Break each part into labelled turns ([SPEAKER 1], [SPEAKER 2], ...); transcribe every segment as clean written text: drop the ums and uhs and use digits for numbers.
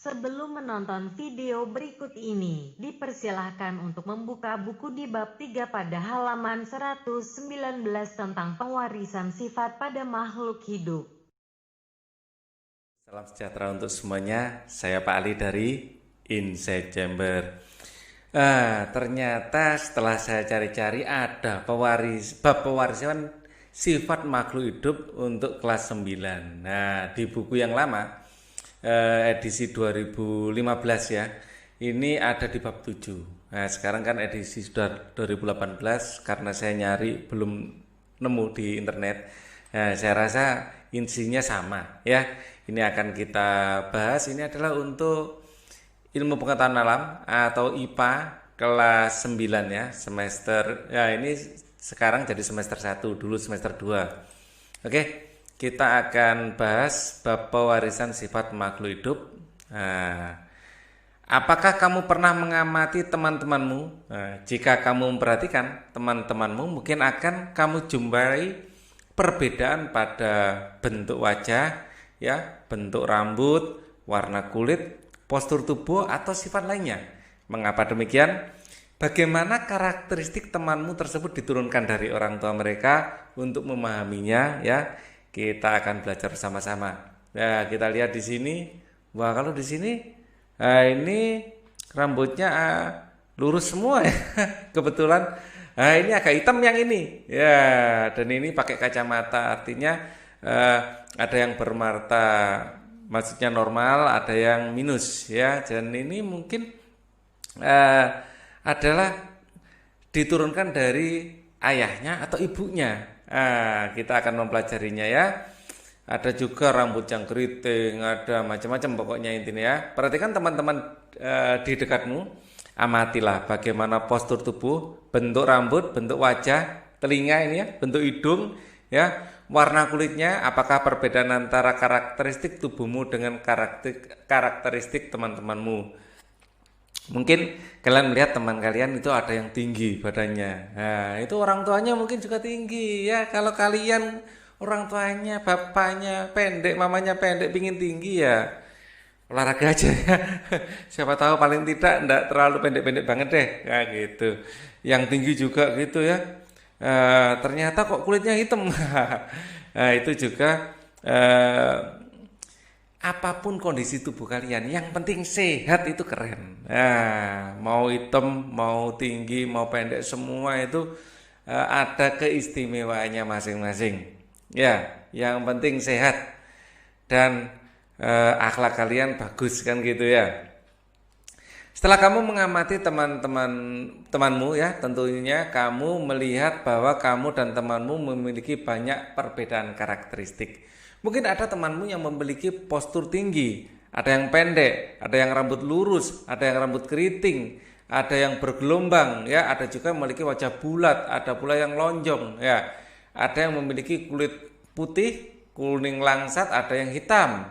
[SPEAKER 1] Sebelum menonton video berikut ini, dipersilahkan untuk membuka buku di bab 3 pada halaman 119 tentang pewarisan sifat pada makhluk hidup.
[SPEAKER 2] Salam sejahtera untuk semuanya, saya Pak Ali dari Inside Chamber. Ternyata setelah saya cari-cari ada bab pewarisan sifat makhluk hidup untuk kelas 9. Nah, di buku yang lama, edisi 2015 ya, ini ada di bab 7. Nah, sekarang kan edisi sudah 2018, karena saya nyari belum nemu di internet. Nah, saya rasa insinya sama ya. Ini akan kita bahas, ini adalah untuk ilmu pengetahuan alam atau IPA kelas 9 ya, semester ya, ini sekarang jadi semester 1, dulu semester 2. Oke, kita akan bahas bab pewarisan sifat makhluk hidup. Apakah kamu pernah mengamati teman-temanmu? Jika kamu memperhatikan teman-temanmu, mungkin akan kamu jumpai perbedaan pada bentuk wajah, ya, bentuk rambut, warna kulit, postur tubuh, atau sifat lainnya. Mengapa demikian? Bagaimana karakteristik temanmu tersebut diturunkan dari orang tua mereka? Untuk memahaminya, ya, kita akan belajar bersama-sama. Ya, kita lihat di sini. Wah, kalau di sini, ini rambutnya lurus semua ya. Kebetulan, ini agak hitam yang ini. Ya, dan ini pakai kacamata, artinya ada yang bermata, maksudnya normal, ada yang minus ya. Dan ini mungkin adalah diturunkan dari ayahnya atau ibunya. Kita akan mempelajarinya ya. Ada juga rambut yang keriting, ada macam-macam pokoknya intinya ya. Perhatikan teman-teman di dekatmu, amatilah bagaimana postur tubuh, bentuk rambut, bentuk wajah, telinga ini ya, bentuk hidung ya, warna kulitnya, apakah perbedaan antara karakteristik tubuhmu dengan karakteristik teman-temanmu. Mungkin kalian melihat teman kalian itu ada yang tinggi badannya. Nah, itu orang tuanya mungkin juga tinggi ya. Kalau kalian orang tuanya, bapaknya pendek, mamanya pendek, pingin tinggi ya olahraga aja ya. Siapa tahu paling tidak enggak terlalu pendek-pendek banget deh. Nah, gitu. Yang tinggi juga gitu ya. Ternyata kok kulitnya hitam. Nah, itu juga apapun kondisi tubuh kalian, yang penting sehat itu keren. Nah, mau hitam, mau tinggi, mau pendek, semua itu ada keistimewaannya masing-masing. Ya, yang penting sehat dan akhlak kalian bagus kan gitu ya. Setelah kamu mengamati temanmu ya, tentunya kamu melihat bahwa kamu dan temanmu memiliki banyak perbedaan karakteristik. Mungkin ada temanmu yang memiliki postur tinggi, ada yang pendek, ada yang rambut lurus, ada yang rambut keriting, ada yang bergelombang ya, ada juga yang memiliki wajah bulat, ada pula yang lonjong ya. Ada yang memiliki kulit putih, kuning langsat, ada yang hitam.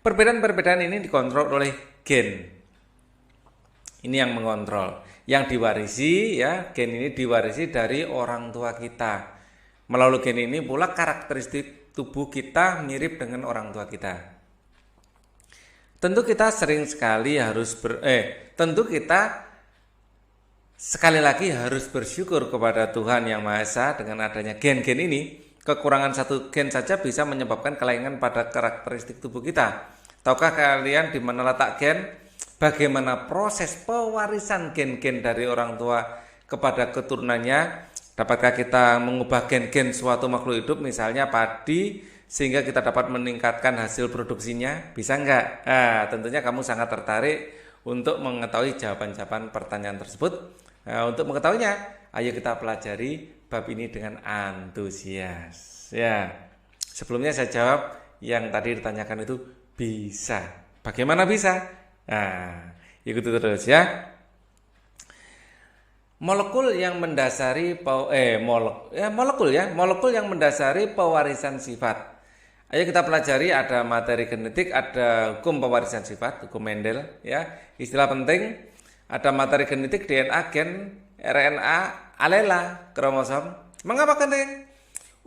[SPEAKER 2] Perbedaan-perbedaan ini dikontrol oleh gen. Ini yang mengontrol, yang diwarisi ya, gen ini diwarisi dari orang tua kita. Melalui gen ini pula karakteristik tubuh kita mirip dengan orang tua kita. Tentu kita sering sekali harus tentu kita sekali lagi harus bersyukur kepada Tuhan Yang Maha Esa dengan adanya gen-gen ini. Kekurangan satu gen saja bisa menyebabkan kelainan pada karakteristik tubuh kita. Tahukah kalian di mana letak gen? Bagaimana proses pewarisan gen-gen dari orang tua kepada keturunannya? Dapatkah kita mengubah gen-gen suatu makhluk hidup, misalnya padi, sehingga kita dapat meningkatkan hasil produksinya? Bisa enggak? Tentunya kamu sangat tertarik untuk mengetahui jawaban-jawaban pertanyaan tersebut. Untuk mengetahuinya, ayo kita pelajari bab ini dengan antusias. Ya, sebelumnya saya jawab yang tadi ditanyakan itu bisa. Bagaimana bisa? Nah, ikuti terus ya. Molekul yang mendasari molekul yang mendasari pewarisan sifat. Ayo kita pelajari, ada materi genetik, ada hukum pewarisan sifat, hukum Mendel ya. Istilah penting, ada materi genetik, DNA, gen, RNA, alela, kromosom. Mengapa penting?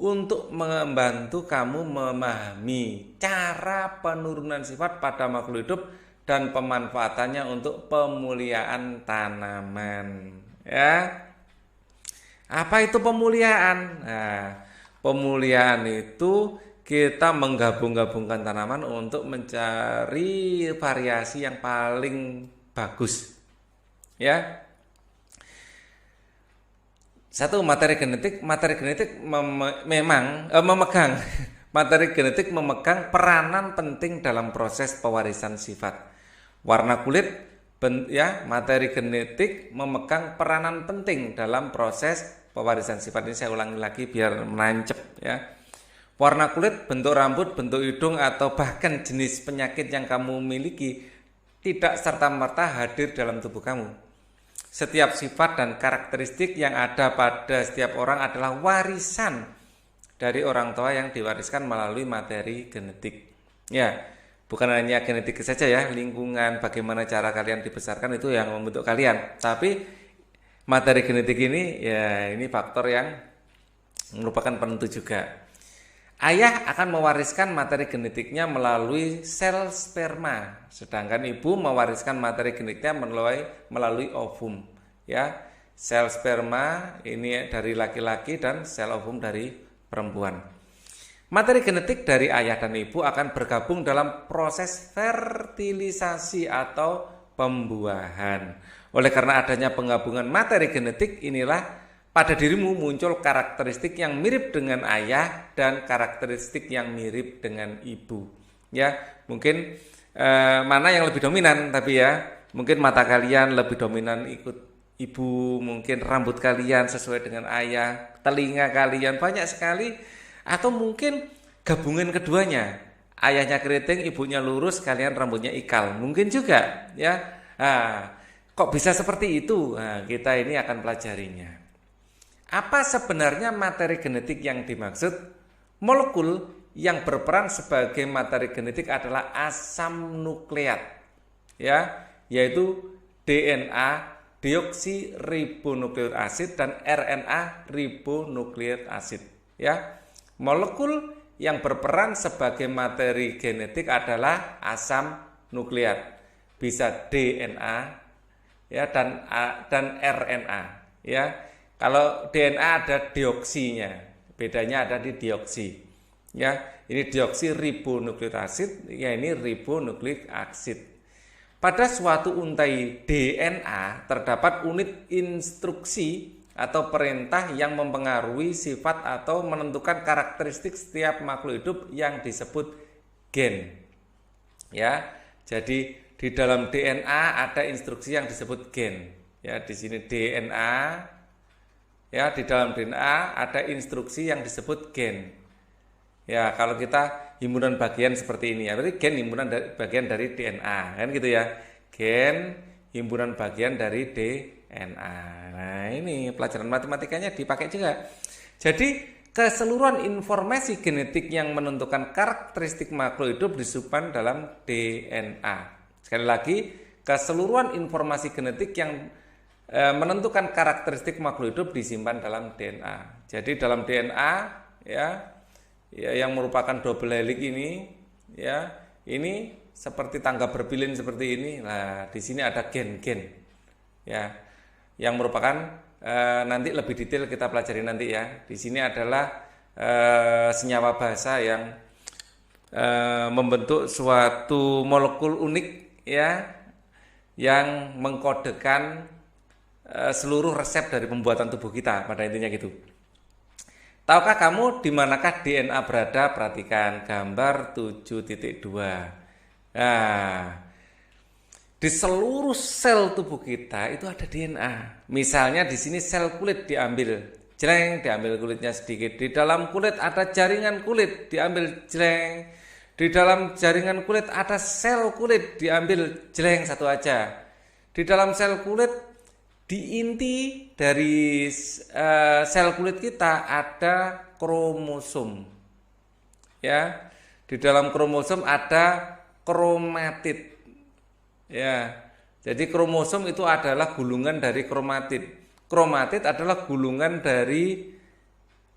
[SPEAKER 2] untuk membantu kamu memahami cara penurunan sifat pada makhluk hidup dan pemanfaatannya untuk pemuliaan tanaman. Ya, apa itu pemuliaan? Nah, pemuliaan itu kita menggabung-gabungkan tanaman untuk mencari variasi yang paling bagus. Ya. Satu, materi genetik memang memegang materi genetik memegang peranan penting dalam proses pewarisan sifat. Warna kulit materi genetik memegang peranan penting dalam proses pewarisan sifat. Ini saya ulangi lagi biar menancep ya. Warna kulit, bentuk rambut, bentuk hidung atau bahkan jenis penyakit yang kamu miliki tidak serta-merta hadir dalam tubuh kamu. Setiap sifat dan karakteristik yang ada pada setiap orang adalah warisan dari orang tua yang diwariskan melalui materi genetik. Ya, bukan hanya genetik saja ya, lingkungan, bagaimana cara kalian dibesarkan itu yang membentuk kalian. Tapi materi genetik ini ya ini faktor yang merupakan penentu juga. Ayah akan mewariskan materi genetiknya melalui sel sperma, sedangkan ibu mewariskan materi genetiknya melalui ovum. Ya, sel sperma ini dari laki-laki dan sel ovum dari perempuan. Materi genetik dari ayah dan ibu akan bergabung dalam proses fertilisasi atau pembuahan. Oleh karena adanya penggabungan materi genetik inilah pada dirimu muncul karakteristik yang mirip dengan ayah dan karakteristik yang mirip dengan ibu. Ya, mungkin mana yang lebih dominan tapi ya, mungkin mata kalian lebih dominan ikut ibu, mungkin rambut kalian sesuai dengan ayah, telinga kalian banyak sekali, atau mungkin gabungan keduanya. Ayahnya keriting, ibunya lurus, kalian rambutnya ikal. Mungkin juga ya. Nah, kok bisa seperti itu? Nah, kita ini akan pelajarinya. Apa sebenarnya materi genetik yang dimaksud? Molekul yang berperan sebagai materi genetik adalah asam nukleat, ya, yaitu DNA deoksiribonukleik asid dan RNA ribonukleik asid. Ya, molekul yang berperan sebagai materi genetik adalah asam nukleat, bisa DNA, ya, dan RNA, ya. Kalau DNA ada dioksinya, bedanya ada di dioksi. Ya, ini deoksiribonukleik asid, ya ini ribonukleik asid. Pada suatu untai DNA terdapat unit instruksi atau perintah yang mempengaruhi sifat atau menentukan karakteristik setiap makhluk hidup yang disebut gen. Ya, jadi di dalam DNA ada instruksi yang disebut gen. Ya, di sini DNA. Ya, di dalam DNA ada instruksi yang disebut gen. Ya, kalau kita himpunan bagian seperti ini ya, berarti gen himpunan bagian dari DNA, kan gitu ya. Gen himpunan bagian dari DNA. Nah, ini pelajaran matematikanya dipakai juga. Jadi, keseluruhan informasi genetik yang menentukan karakteristik makhluk hidup disimpan dalam DNA. Sekali lagi, keseluruhan informasi genetik yang menentukan karakteristik makhluk hidup disimpan dalam DNA. Jadi dalam DNA ya yang merupakan double helix ini ya, ini seperti tangga berpilin seperti ini. Nah, di sini ada gen-gen ya yang merupakan nanti lebih detail kita pelajari nanti ya. Di sini adalah senyawa basa yang membentuk suatu molekul unik ya yang mengkodekan seluruh resep dari pembuatan tubuh kita, pada intinya gitu. Tahukah kamu di manakah DNA berada? Perhatikan gambar 7.2. Nah, di seluruh sel tubuh kita itu ada DNA. Misalnya di sini sel kulit diambil, diambil kulitnya sedikit. Di dalam kulit ada jaringan kulit, diambil jreng. Di dalam jaringan kulit ada sel kulit, diambil satu aja. Di dalam sel kulit, di inti dari sel kulit kita ada kromosom. Ya, di dalam kromosom ada kromatid. Ya, jadi kromosom itu adalah gulungan dari kromatid. Kromatid adalah gulungan dari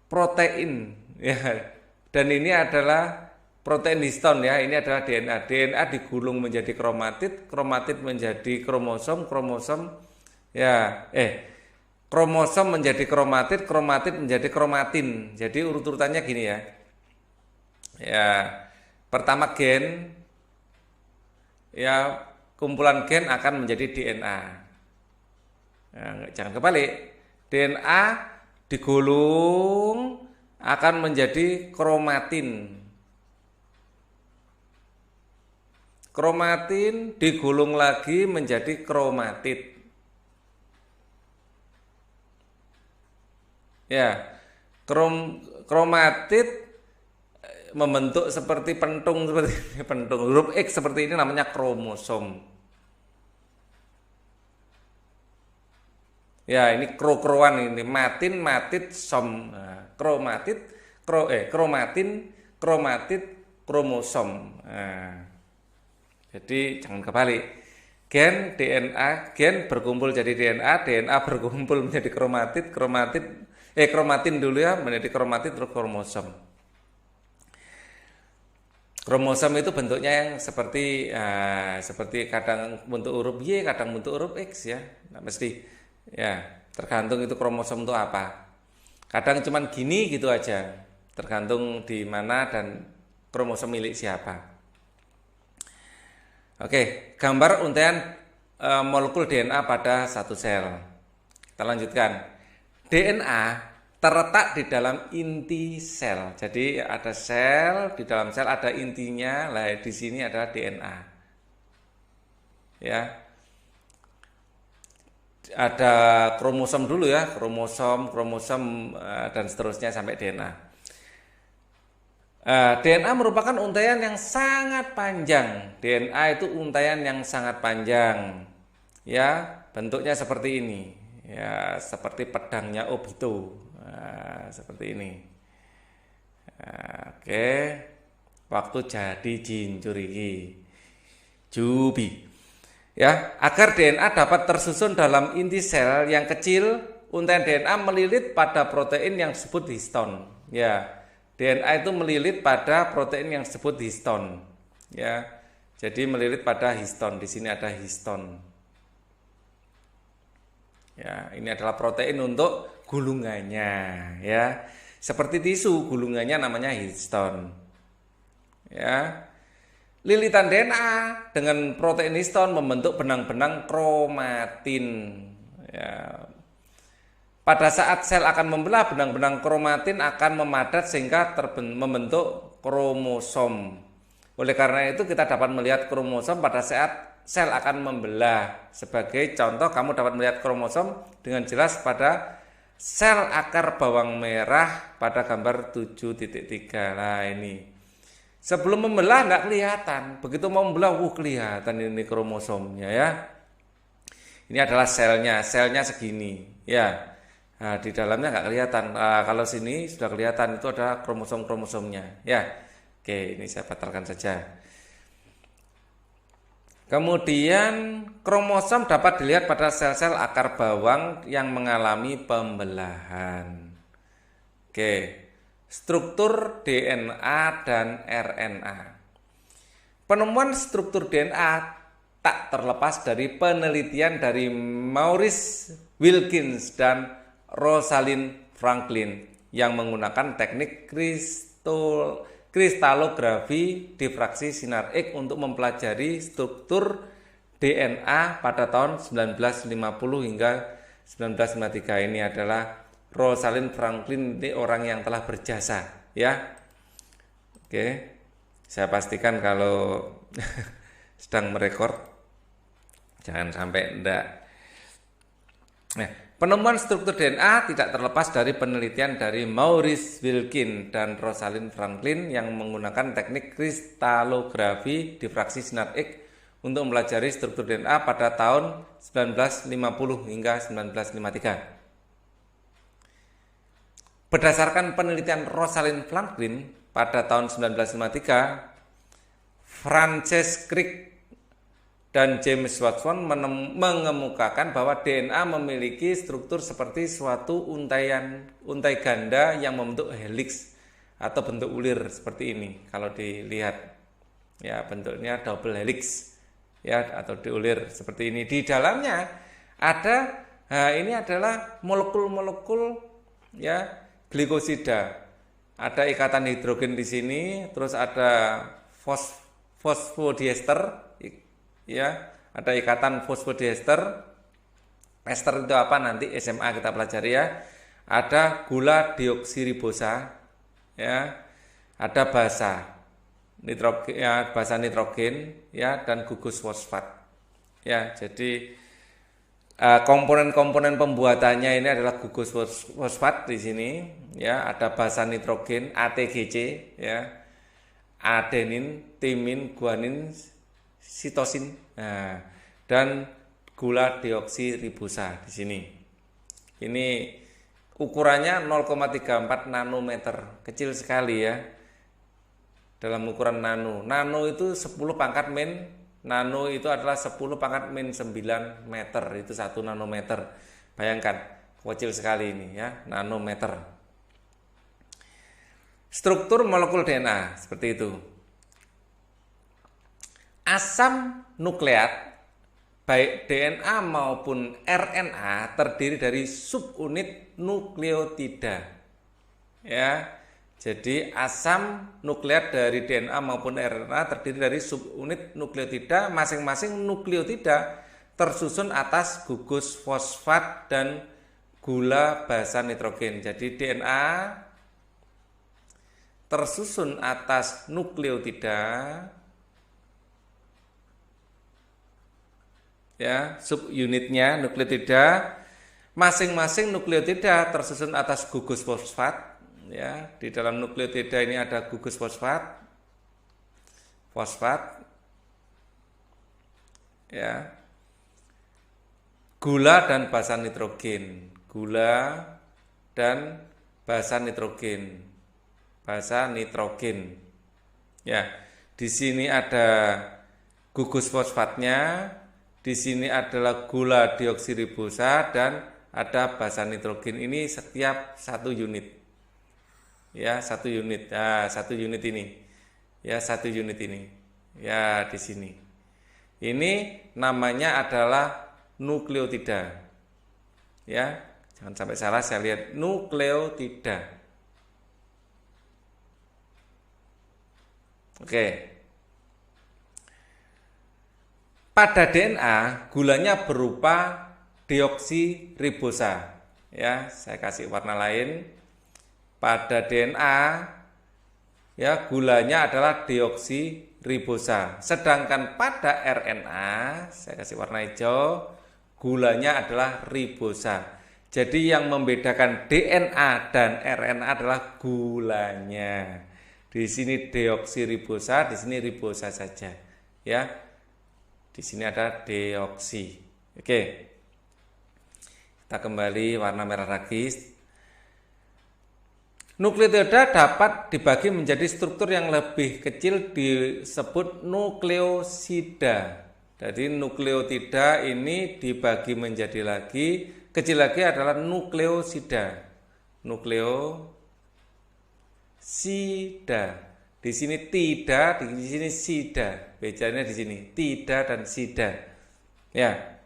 [SPEAKER 2] protein. Ya. Dan ini adalah protein histon ya, ini adalah DNA. DNA digulung menjadi kromatid, kromatid menjadi kromosom, kromosom ya kromosom menjadi kromatid, kromatid menjadi kromatin. Jadi urut-urutannya gini ya. Ya, pertama gen ya, kumpulan gen akan menjadi DNA. Nah, jangan kebalik. DNA digulung akan menjadi kromatin. Kromatin digulung lagi menjadi kromatid. Ya, kromatid membentuk seperti pentung, seperti ini, pentung huruf X seperti ini namanya kromosom. Ya, ini kro-kroan ini, matin, matid, som. Nah, kromatin, kromatid, kromosom. Nah, jadi jangan kebalik. Gen DNA, gen berkumpul jadi DNA, DNA berkumpul menjadi kromatid, kromatin dulu ya, menjadi kromatid terus kromosom. Kromosom itu bentuknya yang seperti kadang bentuk huruf Y, kadang bentuk huruf X ya. Nah, mesti ya, tergantung itu kromosom itu apa. Kadang cuman gini gitu aja, tergantung di mana dan kromosom milik siapa. Oke, gambar untaian molekul DNA pada satu sel. Kita lanjutkan. DNA terletak di dalam inti sel. Jadi ada sel, di dalam sel ada intinya. Lah di sini adalah DNA. Ya. Ada kromosom dulu ya, kromosom dan seterusnya sampai DNA. DNA merupakan untaian yang sangat panjang. DNA itu untaian yang sangat panjang. Ya, bentuknya seperti ini. Ya, seperti pedangnya Obito. Seperti ini. Oke. Waktu jadi jinjuriki. Jubi. Ya, agar DNA dapat tersusun dalam inti sel yang kecil, untaian DNA melilit pada protein yang disebut histon. Ya, DNA itu melilit pada protein yang disebut histon. Ya, jadi melilit pada histon. Di sini ada histon. Ya, ini adalah protein untuk gulungannya. Ya, seperti tisu, gulungannya namanya histon. Ya. Lilitan DNA dengan protein histon membentuk benang-benang kromatin. Ya. Pada saat sel akan membelah, benang-benang kromatin akan memadat sehingga membentuk kromosom. Oleh karena itu kita dapat melihat kromosom pada saat sel akan membelah. Sebagai contoh, kamu dapat melihat kromosom dengan jelas pada sel akar bawang merah pada gambar 7.3. Nah ini. Sebelum membelah nggak kelihatan, begitu mau membelah, kelihatan ini kromosomnya ya. Ini adalah selnya segini ya. Nah, di dalamnya nggak kelihatan. Kalau sini sudah kelihatan, itu ada kromosom-kromosomnya ya. Oke, ini saya batalkan saja. Kemudian kromosom dapat dilihat pada sel-sel akar bawang yang mengalami pembelahan. Oke. Struktur DNA dan RNA. Penemuan struktur DNA tak terlepas dari penelitian dari Maurice Wilkins dan Rosalind Franklin yang menggunakan teknik kristalografi difraksi sinar X untuk mempelajari struktur DNA pada tahun 1950 hingga 1953. Ini adalah Rosalind Franklin, ini orang yang telah berjasa ya. Oke, saya pastikan kalau sedang merekord jangan sampai enggak. Nah, penemuan struktur DNA tidak terlepas dari penelitian dari Maurice Wilkins dan Rosalind Franklin yang menggunakan teknik kristalografi difraksi sinar X untuk mempelajari struktur DNA pada tahun 1950 hingga 1953. Berdasarkan penelitian Rosalind Franklin pada tahun 1953, Frances Crick dan James Watson mengemukakan bahwa DNA memiliki struktur seperti suatu untai ganda yang membentuk helix atau bentuk ulir seperti ini kalau dilihat. Ya, bentuknya double helix ya, atau diulir seperti ini. Di dalamnya ada ini adalah molekul-molekul ya glikosida. Ada ikatan hidrogen di sini, terus ada fosfodiester ya, ada ikatan fosfodiester. Ester itu apa nanti SMA kita pelajari ya. Ada gula deoksiribosa ya, ada basa nitrogen ya, basa nitrogen ya, dan gugus fosfat ya. Jadi komponen-komponen pembuatannya ini adalah gugus fosfat di sini ya, ada basa nitrogen ATGC ya, adenin, timin, guanin, sitosin. Nah, dan gula deoksiribosa di sini. Ini ukurannya 0,34 nanometer, kecil sekali ya. Dalam ukuran nano. Nano itu 10 pangkat min. Nano itu adalah 10 pangkat min 9 meter, itu 1 nanometer. Bayangkan, kecil sekali ini ya, nanometer. Struktur molekul DNA seperti itu. Asam nukleat baik DNA maupun RNA terdiri dari subunit nukleotida. Ya. Jadi asam nukleat dari DNA maupun RNA terdiri dari subunit nukleotida, masing-masing nukleotida tersusun atas gugus fosfat dan gula basa nitrogen. Jadi DNA tersusun atas nukleotida ya, subunitnya nukleotida, masing-masing nukleotida tersusun atas gugus fosfat. Ya, di dalam nukleotida ini ada gugus fosfat, ya, gula dan basa nitrogen, ya. Di sini ada gugus fosfatnya, di sini adalah gula deoksiribosa dan ada basa nitrogen. Ini setiap 1 unit. Ya, 1 unit. Nah, 1 unit ini. Ya, 1 unit ini. Ya, di sini. Ini namanya adalah nukleotida. Ya, jangan sampai salah, saya lihat nukleotida. Oke. Pada DNA, gulanya berupa deoksiribosa. Ya, saya kasih warna lain. Pada DNA ya, gulanya adalah deoksiribosa. Sedangkan pada RNA, saya kasih warna hijau, gulanya adalah ribosa. Jadi yang membedakan DNA dan RNA adalah gulanya. Di sini deoksiribosa, di sini ribosa saja. Ya. Di sini ada deoksi. Oke. Kita kembali warna merah lagi. Nukleotida dapat dibagi menjadi struktur yang lebih kecil disebut nukleosida. Jadi nukleotida ini dibagi menjadi lagi, kecil lagi adalah nukleosida. Nukleosida. Di sini tidak, di sini sida. Bedanya di sini, tidak dan sida. Ya.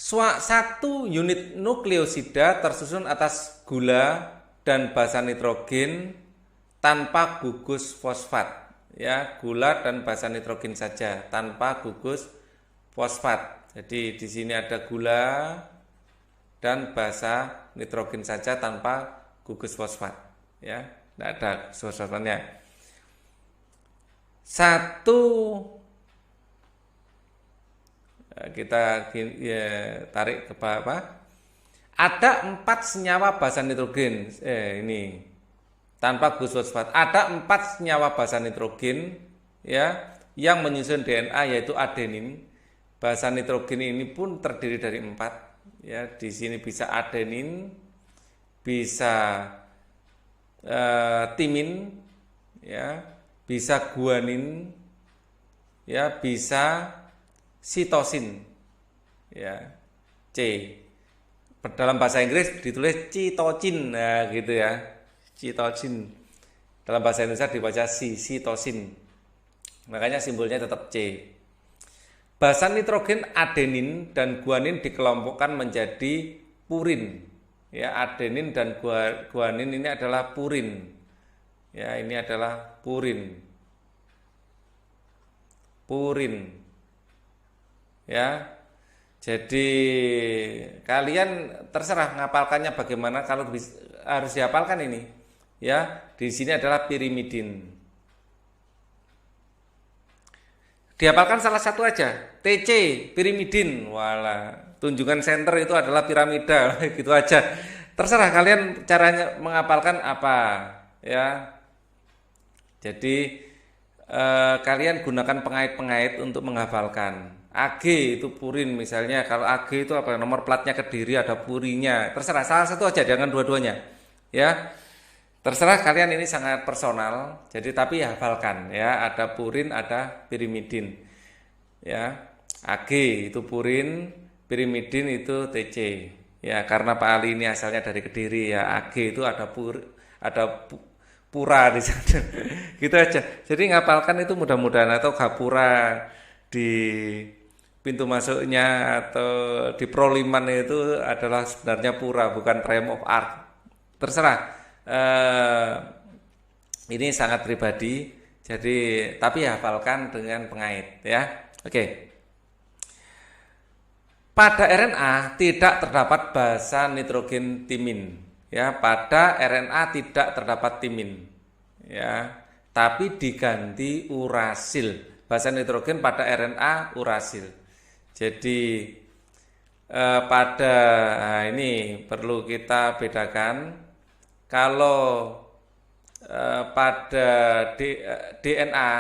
[SPEAKER 2] Satu unit nukleosida tersusun atas gula dan basa nitrogen tanpa gugus fosfat. Ya, gula dan basa nitrogen saja tanpa gugus fosfat. Jadi di sini ada gula dan basa nitrogen saja tanpa gugus fosfat. Ya, tidak ada fosfatnya. Kita tarik ke bawah. Ada 4 senyawa basa nitrogen. Ini tanpa gugus fosfat. Ada 4 senyawa basa nitrogen ya yang menyusun DNA, yaitu adenin. Basa nitrogen ini pun terdiri dari 4. Ya, di sini bisa adenin, bisa timin, ya, bisa guanin, ya, bisa sitosin, ya, C. Dalam bahasa Inggris ditulis cytosine, nah gitu ya, cytosine. Dalam bahasa Indonesia dibaca sitosin. Makanya simbolnya tetap C. Basan nitrogen adenin dan guanin dikelompokkan menjadi purin. Ya, adenin dan guanin ini adalah purin. Ya, ini adalah purin. Purin. Ya. Jadi kalian terserah ngapalkannya bagaimana, kalau harus dihafalkan ini. Ya, di sini adalah pirimidin. Dihafalkan salah satu aja, TC, pirimidin. Walah, tunjungan center itu adalah piramida, gitu aja. Terserah kalian caranya menghafalkan apa, ya. Jadi kalian gunakan pengait-pengait untuk menghafalkan. AG itu purin misalnya, kalau AG itu apa, nomor platnya Kediri, ada purinya. Terserah salah satu aja, jangan dua-duanya. Ya. Terserah kalian, ini sangat personal. Jadi tapi hafalkan ya, ada purin, ada pirimidin. Ya. AG itu purin, pirimidin itu TC. Ya, karena Pak Ali ini asalnya dari Kediri ya, AG itu ada pura di sana. Gitu aja. Jadi ngapalkan itu mudah-mudahan, atau gapura di pintu masuknya atau di proliman itu adalah sebenarnya pura, bukan Triumph of Art. Terserah. Ini sangat pribadi. Jadi tapi hafalkan dengan pengait ya. Oke. Pada RNA tidak terdapat basa nitrogen timin. Ya, pada RNA tidak terdapat timin. Ya, tapi diganti urasil. Basa nitrogen pada RNA urasil. Jadi ini perlu kita bedakan. Kalau pada DNA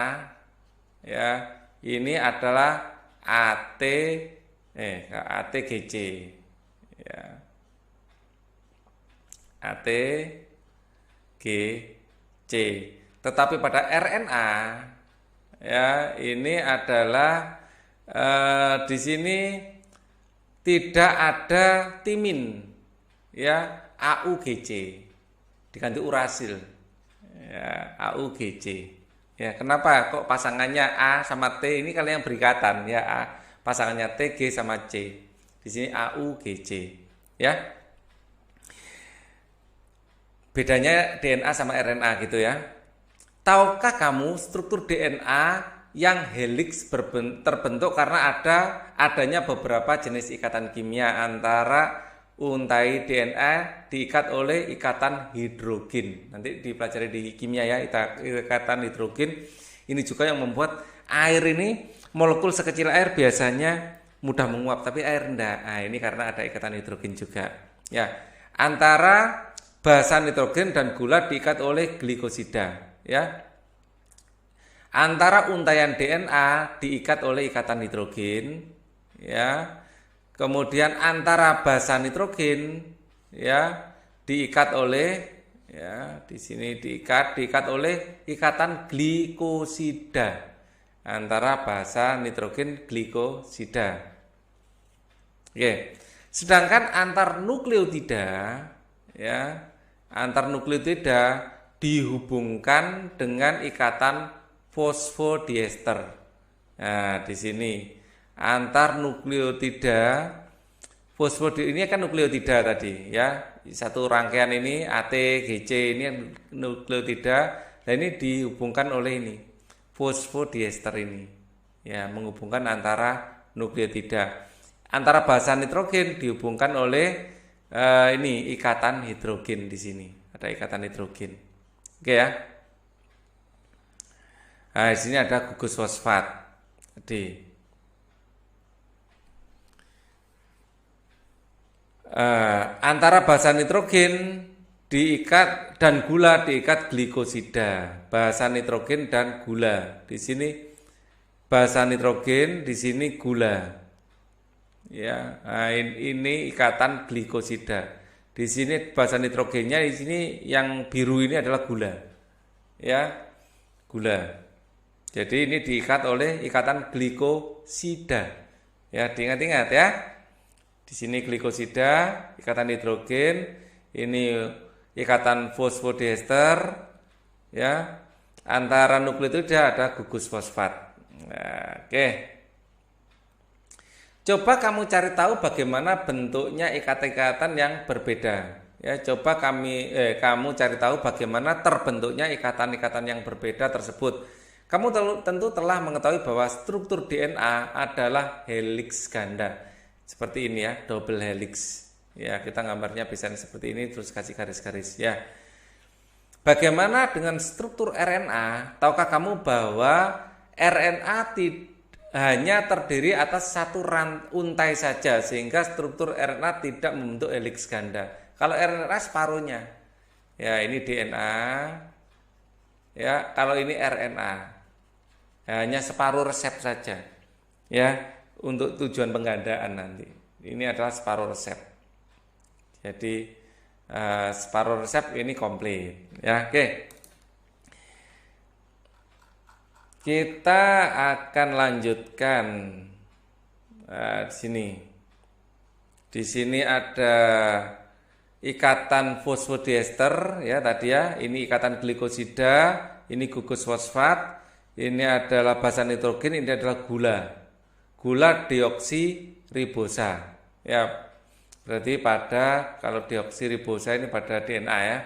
[SPEAKER 2] ya, ini adalah ATGC ya. ATGC. Tetapi pada RNA ya, ini adalah di sini tidak ada timin ya, AUGC, diganti urasil ya, AUGC ya. Kenapa kok pasangannya A sama T? Ini kalian yang berikatan ya, A pasangannya T, G sama C, di sini AUGC ya. Bedanya DNA sama RNA gitu ya. Tahukah kamu struktur DNA yang helix terbentuk karena adanya beberapa jenis ikatan kimia antara untai DNA diikat oleh ikatan hidrogen. Nanti dipelajari di kimia ya, ikatan hidrogen. Ini juga yang membuat air ini, molekul sekecil air biasanya mudah menguap, tapi air enggak. Nah, ini karena ada ikatan hidrogen juga. Ya, antara basa nitrogen dan gula diikat oleh glikosida, ya. Antara untaian DNA diikat oleh ikatan hidrogen, ya. Kemudian antara basa nitrogen, ya, diikat oleh, ya, di sini diikat oleh ikatan glikosida. Antara basa nitrogen glikosida. Oke. Sedangkan antar nukleotida, ya, antar nukleotida dihubungkan dengan ikatan fosfodiester. Nah, di sini antar nukleotida fosfodiester ini kan nukleotida tadi ya. Satu rangkaian ini ATGC ini nukleotida. Nah, ini dihubungkan oleh ini fosfodiester ini. Ya, menghubungkan antara nukleotida. Antara basa nitrogen dihubungkan oleh ini ikatan hidrogen di sini. Ada ikatan hidrogen. Oke ya. Nah, di sini ada gugus fosfat. Jadi antara basa nitrogen diikat dan gula diikat glikosida. Basa nitrogen dan gula. Di sini basa nitrogen, di sini gula. Ya, nah, ini ikatan glikosida. Di sini basa nitrogennya, di sini yang biru ini adalah gula. Ya, gula. Jadi ini diikat oleh ikatan glikosida. Ya, diingat-ingat ya. Di sini glikosida, ikatan hidrogen, ini ikatan fosfodiester, ya. Antara nukleotida ada gugus fosfat. Nah, oke. Coba kamu cari tahu bagaimana bentuknya ikatan-ikatan yang berbeda. Ya, coba kamu cari tahu bagaimana terbentuknya ikatan-ikatan yang berbeda tersebut. Kamu tentu telah mengetahui bahwa struktur DNA adalah helix ganda. Seperti ini ya, double helix. Ya, kita gambarnya bisa seperti ini terus kasih garis-garis ya. Bagaimana dengan struktur RNA? Tahukah kamu bahwa RNA hanya terdiri atas satu untai saja sehingga struktur RNA tidak membentuk helix ganda. Kalau RNA separuhnya. Ya, ini DNA. Ya, kalau ini RNA. Hanya separuh resep saja. Ya, untuk tujuan penggandaan nanti. Ini adalah separuh resep. Jadi separuh resep ini komplit. Ya, oke. Kita akan lanjutkan di sini. Di sini ada ikatan fosfodiester ya tadi ya. Ini ikatan glikosida, ini gugus fosfat, ini adalah basa nitrogen, ini adalah gula. Gula deoksiribosa. Ya. Berarti kalau deoksiribosa ini pada DNA ya.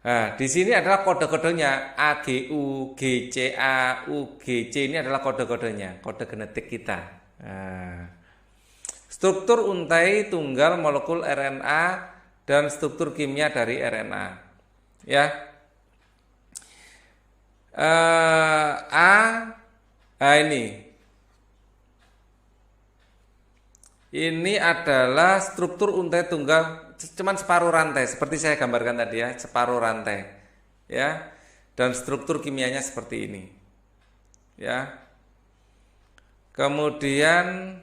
[SPEAKER 2] Nah, di sini adalah kode-kodenya AGU, GCA, UGC ini adalah kode-kodenya, kode genetik kita. Nah, struktur untai tunggal molekul RNA dan struktur kimia dari RNA. Ya. Ini adalah struktur untai tunggal cuman separuh rantai seperti saya gambarkan tadi ya, separuh rantai ya, dan struktur kimianya seperti ini ya. Kemudian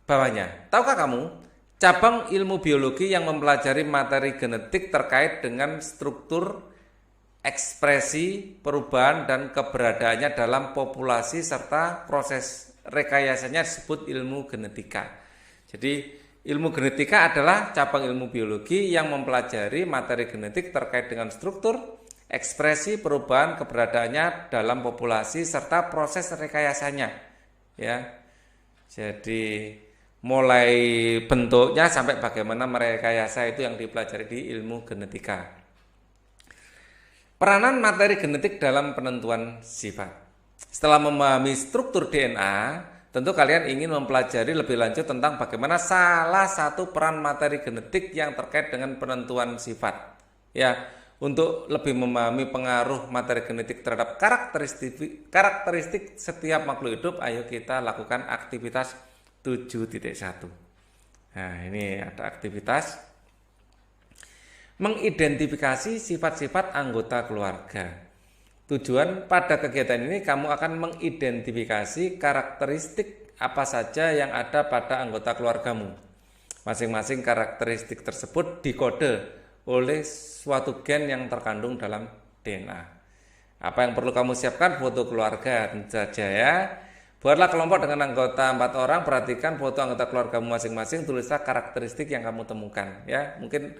[SPEAKER 2] bawahnya, tahukah kamu cabang ilmu biologi yang mempelajari materi genetik terkait dengan struktur, ekspresi, perubahan, dan keberadaannya dalam populasi serta proses rekayasanya disebut ilmu genetika. Jadi ilmu genetika adalah cabang ilmu biologi yang mempelajari materi genetik terkait dengan struktur, ekspresi, perubahan, keberadaannya dalam populasi serta proses rekayasanya. Ya. Jadi mulai bentuknya sampai bagaimana merekayasa itu yang dipelajari di ilmu genetika. Peranan materi genetik dalam penentuan sifat. Setelah memahami struktur DNA, tentu kalian ingin mempelajari lebih lanjut tentang bagaimana salah satu peran materi genetik yang terkait dengan penentuan sifat. Ya, untuk lebih memahami pengaruh materi genetik terhadap karakteristik setiap makhluk hidup, ayo kita lakukan aktivitas 7.1. Nah, ini ada aktivitas mengidentifikasi sifat-sifat anggota keluarga. Tujuan pada kegiatan ini kamu akan mengidentifikasi karakteristik apa saja yang ada pada anggota keluargamu. Masing-masing karakteristik tersebut dikode oleh suatu gen yang terkandung dalam DNA. Apa yang perlu kamu siapkan? Foto keluarga tentu saja ya. Buatlah kelompok dengan anggota 4 orang, perhatikan foto anggota keluargamu masing-masing, tulislah karakteristik yang kamu temukan ya. Mungkin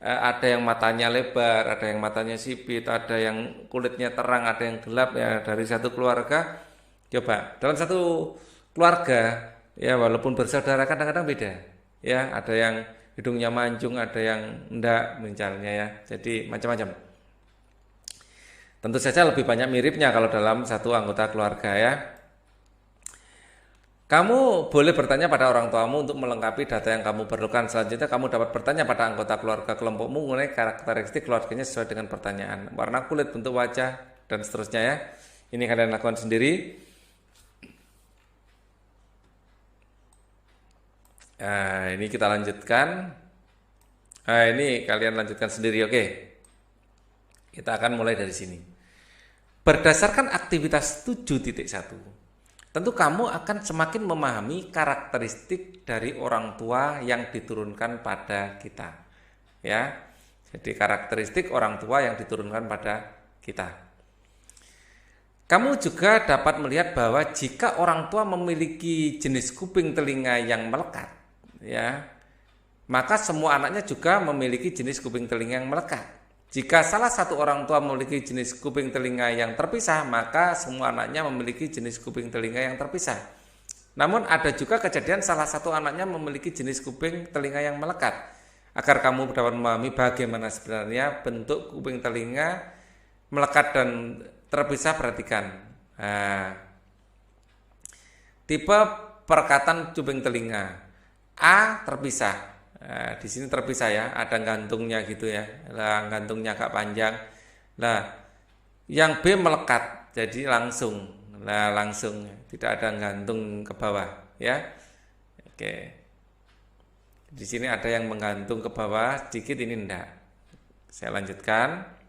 [SPEAKER 2] ada yang matanya lebar, ada yang matanya sipit, ada yang kulitnya terang, ada yang gelap ya. Dari satu keluarga, coba dalam satu keluarga ya, walaupun bersaudara kadang-kadang beda ya. Ada yang hidungnya mancung, ada yang enggak misalnya ya. Jadi macam-macam. Tentu saja lebih banyak miripnya kalau dalam satu anggota keluarga ya. Kamu boleh bertanya pada orang tuamu untuk melengkapi data yang kamu perlukan. Selanjutnya kamu dapat bertanya pada anggota keluarga kelompokmu mengenai karakteristik keluarganya sesuai dengan pertanyaan. Warna kulit, bentuk wajah, dan seterusnya ya. Ini kalian lakukan sendiri. Nah, ini kita lanjutkan. Nah, ini kalian lanjutkan sendiri, oke. Kita akan mulai dari sini. Berdasarkan aktivitas 7.1. Tentu kamu akan semakin memahami karakteristik dari orang tua yang diturunkan pada kita. Ya. Jadi karakteristik orang tua yang diturunkan pada kita. Kamu juga dapat melihat bahwa jika orang tua memiliki jenis kuping telinga yang melekat, ya, maka semua anaknya juga memiliki jenis kuping telinga yang melekat. Jika salah satu orang tua memiliki jenis kuping telinga yang terpisah, maka semua anaknya memiliki jenis kuping telinga yang terpisah. Namun ada juga kejadian salah satu anaknya memiliki jenis kuping telinga yang melekat. Agar kamu dapat memahami bagaimana sebenarnya bentuk kuping telinga melekat dan terpisah, perhatikan. Nah, tipe perkatan kuping telinga A terpisah. Nah, di sini terpisah ya, ada gantungnya gitu ya. Nah, gantungnya agak panjang. Nah, yang B melekat, jadi langsung. Nah, langsung tidak ada gantung ke bawah ya. Oke. Di sini ada yang menggantung ke bawah sedikit, ini enggak. Saya lanjutkan.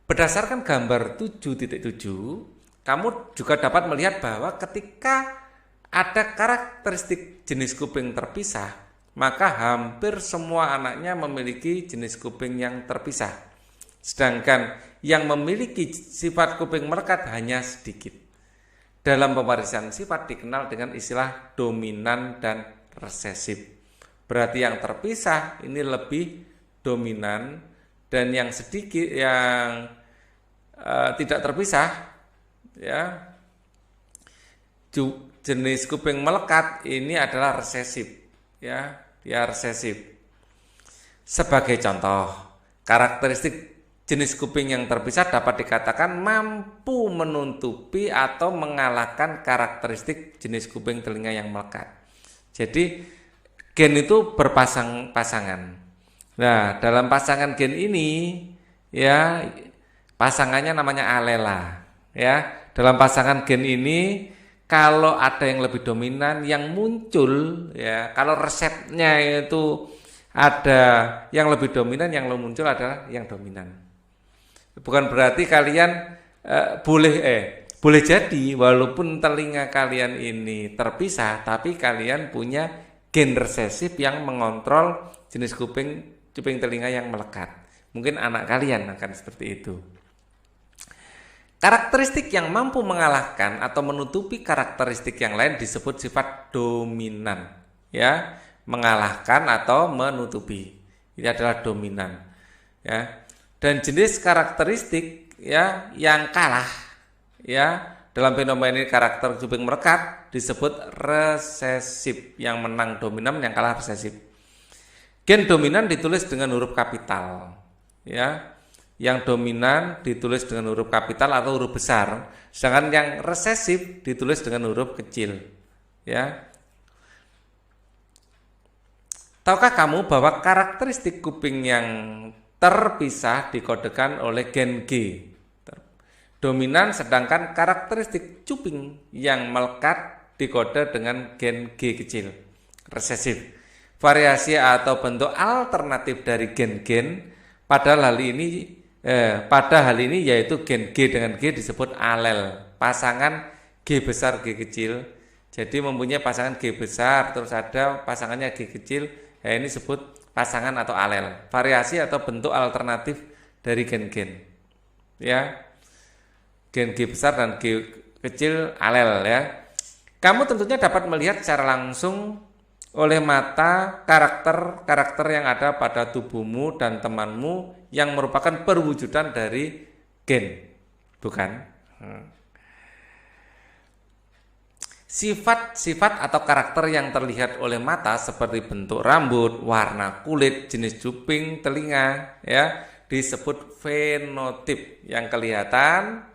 [SPEAKER 2] Berdasarkan gambar 7.7, kamu juga dapat melihat bahwa ketika ada karakteristik jenis kuping terpisah, maka hampir semua anaknya memiliki jenis kuping yang terpisah. Sedangkan yang memiliki sifat kuping melekat hanya sedikit. Dalam pewarisan sifat dikenal dengan istilah dominan dan resesif. Berarti yang terpisah ini lebih dominan, dan yang sedikit yang tidak terpisah ya, jenis kuping melekat ini adalah resesif ya, dia resesif. Sebagai contoh, karakteristik jenis kuping yang terpisah dapat dikatakan mampu menutupi atau mengalahkan karakteristik jenis kuping telinga yang melekat. Jadi gen itu berpasang-pasangan. Nah, dalam pasangan gen ini ya, pasangannya namanya alela ya. Dalam pasangan gen ini kalau ada yang lebih dominan yang muncul ya, kalau resepnya itu ada yang lebih dominan, yang muncul adalah yang dominan. Bukan berarti kalian boleh jadi walaupun telinga kalian ini terpisah, tapi kalian punya gen resesif yang mengontrol jenis kuping telinga yang melekat. Mungkin anak kalian akan seperti itu. Karakteristik yang mampu mengalahkan atau menutupi karakteristik yang lain disebut sifat dominan. Ya, mengalahkan atau menutupi. Ini adalah dominan. Ya. Dan jenis karakteristik ya yang kalah ya dalam fenomena ini karakter kuping melekat disebut resesif. Yang menang dominan, yang kalah resesif. Gen dominan ditulis dengan huruf kapital, ya. Yang dominan ditulis dengan huruf kapital atau huruf besar, sedangkan yang resesif ditulis dengan huruf kecil, ya. Tahukah kamu bahwa karakteristik kuping yang terpisah dikodekan oleh gen G? Dominan, sedangkan karakteristik cuping yang melekat dikode dengan gen G kecil, resesif. Variasi atau bentuk alternatif dari gen-gen pada hal ini yaitu gen G dengan G disebut alel, pasangan G besar G kecil. Jadi mempunyai pasangan G besar terus ada pasangannya G kecil, ya ini disebut pasangan atau alel. Variasi atau bentuk alternatif dari gen-gen. Ya. Gen G besar dan G kecil alel ya. Kamu tentunya dapat melihat secara langsung oleh mata karakter yang ada pada tubuhmu dan temanmu yang merupakan perwujudan dari gen, bukan? Sifat-sifat atau karakter yang terlihat oleh mata seperti bentuk rambut, warna kulit, jenis cuping telinga ya disebut fenotip. Yang kelihatan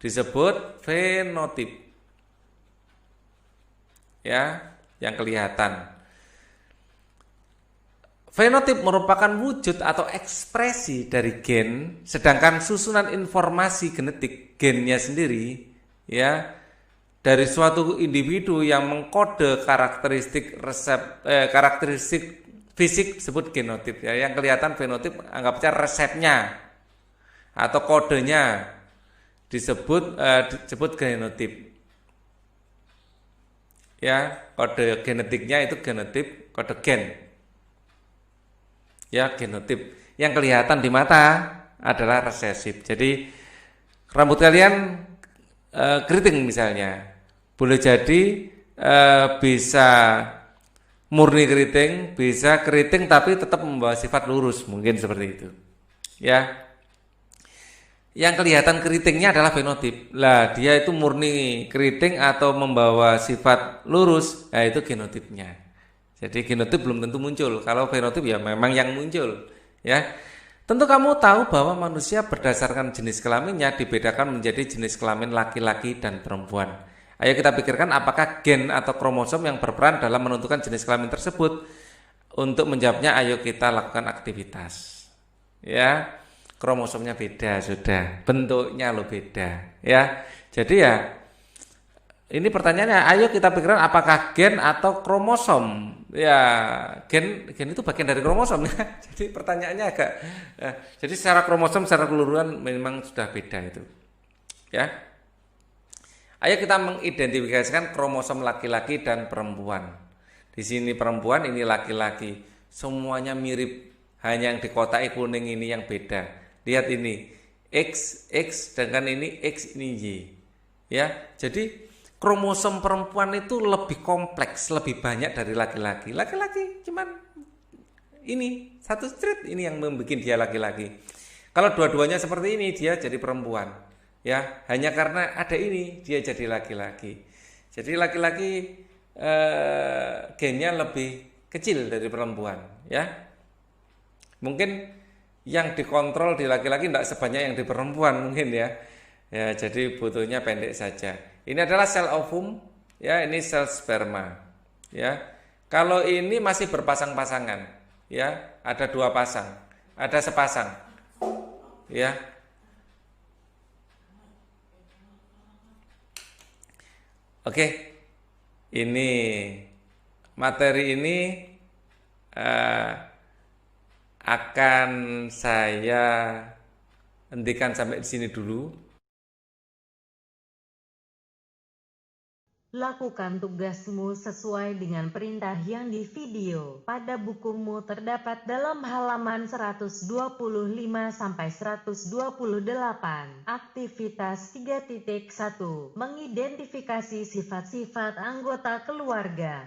[SPEAKER 2] disebut fenotip. Ya, yang kelihatan. Fenotip merupakan wujud atau ekspresi dari gen, sedangkan susunan informasi genetik gennya sendiri ya dari suatu individu yang mengkode karakteristik fisik disebut genotip ya. Yang kelihatan fenotip anggap saja resepnya atau kodenya disebut genotip. Ya, kode genetiknya itu genotip, kode gen. Ya, genotip. Yang kelihatan di mata adalah resesif. Jadi Rambut kalian keriting misalnya, boleh jadi bisa murni keriting, bisa keriting tapi tetap membawa sifat lurus, mungkin seperti itu. Ya. Yang kelihatan keritingnya adalah fenotip. Lah, dia itu murni keriting atau membawa sifat lurus, nah itu genotipnya. Jadi genotip belum tentu muncul. Kalau fenotip ya memang yang muncul, ya. Tentu kamu tahu bahwa manusia berdasarkan jenis kelaminnya dibedakan menjadi jenis kelamin laki-laki dan perempuan. Ayo kita pikirkan apakah gen atau kromosom yang berperan dalam menentukan jenis kelamin tersebut. Untuk menjawabnya ayo kita lakukan aktivitas. Ya, kromosomnya beda sudah, bentuknya lo beda. Ya, jadi ya ini pertanyaannya, ayo kita pikirkan apakah gen atau kromosom. Ya, gen itu bagian dari kromosom ya. Jadi pertanyaannya agak jadi secara kromosom secara keseluruhan memang sudah beda itu. Ya. Ayo kita mengidentifikasikan kromosom laki-laki dan perempuan. Di sini perempuan, ini laki-laki. Semuanya mirip, hanya yang dikotai kuning ini yang beda. Lihat ini, X sedangkan ini X ini Y. Ya, jadi kromosom perempuan itu lebih kompleks, lebih banyak dari laki-laki. Laki-laki cuman ini satu street ini yang membuat dia laki-laki. Kalau dua-duanya seperti ini dia jadi perempuan. Ya, hanya karena ada ini dia jadi laki-laki. Jadi laki-laki gennya lebih kecil dari perempuan. Ya, mungkin yang dikontrol di laki-laki tidak sebanyak yang di perempuan mungkin ya. Ya, jadi butuhnya pendek saja. Ini adalah sel ovum, ya, ini sel sperma, ya. Kalau ini masih berpasang-pasangan, ya, ada 2 pasang, ada sepasang, ya. Oke, ini materi ini akan saya hentikan sampai di sini dulu.
[SPEAKER 1] Lakukan tugasmu sesuai dengan perintah yang di video. Pada bukumu terdapat dalam halaman 125 sampai 128. Aktivitas 3.1. Mengidentifikasi sifat-sifat anggota keluarga.